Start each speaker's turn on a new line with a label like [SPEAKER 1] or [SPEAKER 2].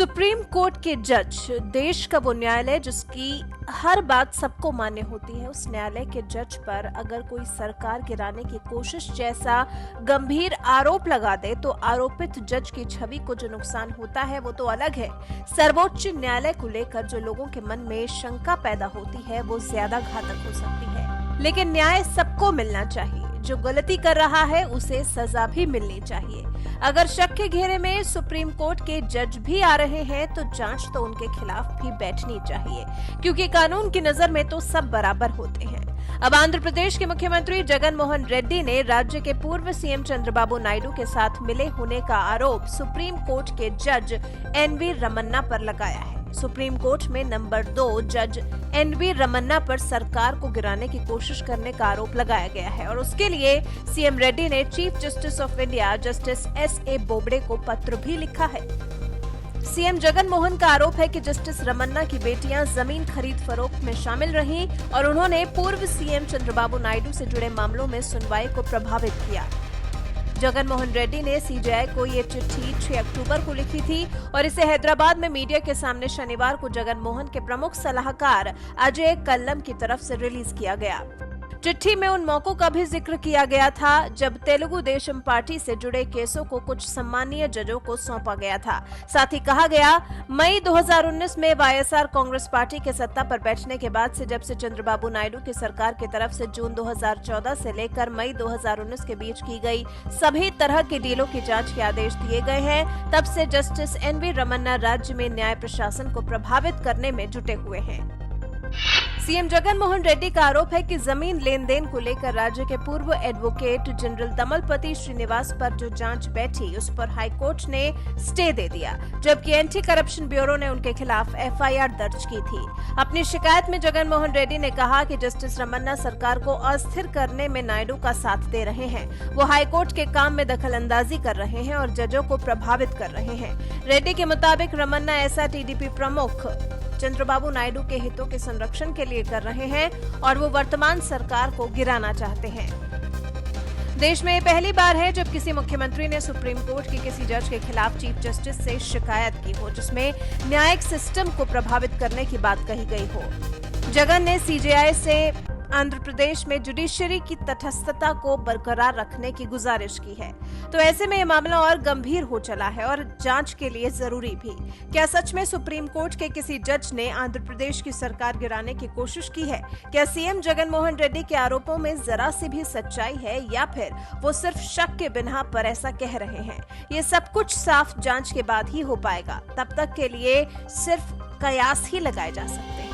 [SPEAKER 1] Supreme court के जज, देश का वो न्यायालय जिसकी हर बात सबको मान्य होती है, उस न्यायालय के जज पर अगर कोई सरकार गिराने की कोशिश जैसा गंभीर आरोप लगा दे तो आरोपित जज की छवि को जो नुकसान होता है वो तो अलग है। सर्वोच्च न्यायालय को लेकर जो लोगों के मन में शंका पैदा होती है वो ज्यादा घातक हो सकती है। लेकिन न्याय सबको मिलना चाहिए, जो गलती कर रहा है उसे सजा भी मिलनी चाहिए। अगर शक के घेरे में सुप्रीम कोर्ट के जज भी आ रहे हैं तो जांच तो उनके खिलाफ भी बैठनी चाहिए, क्योंकि कानून की नजर में तो सब बराबर होते हैं। अब आंध्र प्रदेश के मुख्यमंत्री जगन मोहन रेड्डी ने राज्य के पूर्व सीएम चंद्रबाबू नायडू के साथ मिले होने का आरोप सुप्रीम कोर्ट के जज एनवी रमन्ना पर लगाया है। सुप्रीम कोर्ट में नंबर 2 जज एनवी रमन्ना पर सरकार को गिराने की कोशिश करने का आरोप लगाया गया है और उसके लिए सीएम रेड्डी ने chief justice of India justice एस.ए. Bobde को पत्र भी लिखा है। सीएम जगन मोहन का आरोप है कि जस्टिस रमन्ना की बेटियां जमीन खरीद फरोख्त में शामिल रहीं और उन्होंने पूर्व सीएम चंद्रबाबू नायडू से जुड़े मामलों में सुनवाई को प्रभावित किया। जगन मोहन रेड्डी ने सीजेआई को ये चिट्ठी 6 अक्टूबर को लिखी थी और इसे हैदराबाद में मीडिया के सामने शनिवार को जगन मोहन के प्रमुख सलाहकार अजय कल्लम की तरफ से रिलीज किया गया। चिट्ठी में उन मौकों का भी जिक्र किया गया था जब तेलुगु देशम पार्टी से जुड़े केसों को कुछ सम्मानीय जजों को सौंपा गया था। साथ ही कहा गया, मई 2019 में वाईएसआर कांग्रेस पार्टी के सत्ता पर बैठने के बाद से जब से चंद्रबाबू नायडू की सरकार की तरफ से जून 2014 से लेकर मई 2019 के बीच की गई सभी तरह के डीलों की जांच के आदेश दिए गए हैं, तब से जस्टिस एनवी रमन्ना राज्य में न्याय प्रशासन को प्रभावित करने में जुटे हुए हैं। सीएम जगन मोहन रेड्डी का आरोप है कि जमीन लेन देन को लेकर राज्य के पूर्व एडवोकेट जनरल दमलपति श्रीनिवास पर जो जांच बैठी उस पर हाईकोर्ट ने स्टे दे दिया, जबकि एंटी करप्शन ब्यूरो ने उनके खिलाफ एफआईआर दर्ज की थी। अपनी शिकायत में जगन मोहन रेड्डी ने कहा कि जस्टिस रमन्ना सरकार को अस्थिर करने में नायडू का साथ दे रहे हैं, वो हाईकोर्ट के काम में दखलंदाजी कर रहे हैं और जजों को प्रभावित कर रहे हैं। रेड्डी के मुताबिक रमन्ना ऐसा टीडीपी प्रमुख चंद्रबाबू नायडू के हितों के संरक्षण के लिए कर रहे हैं और वो वर्तमान सरकार को गिराना चाहते हैं। देश में पहली बार है जब किसी मुख्यमंत्री ने सुप्रीम कोर्ट के किसी जज के खिलाफ चीफ जस्टिस से शिकायत की हो जिसमें न्यायिक सिस्टम को प्रभावित करने की बात कही गई हो। जगन ने सीजेआई से आंध्र प्रदेश में जुडिशरी की तटस्थता को बरकरार रखने की गुजारिश की है, तो ऐसे में यह मामला और गंभीर हो चला है और जांच के लिए जरूरी भी। क्या सच में सुप्रीम कोर्ट के किसी जज ने आंध्र प्रदेश की सरकार गिराने की कोशिश की है? क्या सीएम जगन मोहन रेड्डी के आरोपों में जरा सी भी सच्चाई है या फिर वो सिर्फ शक के बिना पर ऐसा कह रहे हैं? ये सब कुछ साफ जांच के बाद ही हो पाएगा। तब तक के लिए सिर्फ कयास ही लगाए जा सकते हैं।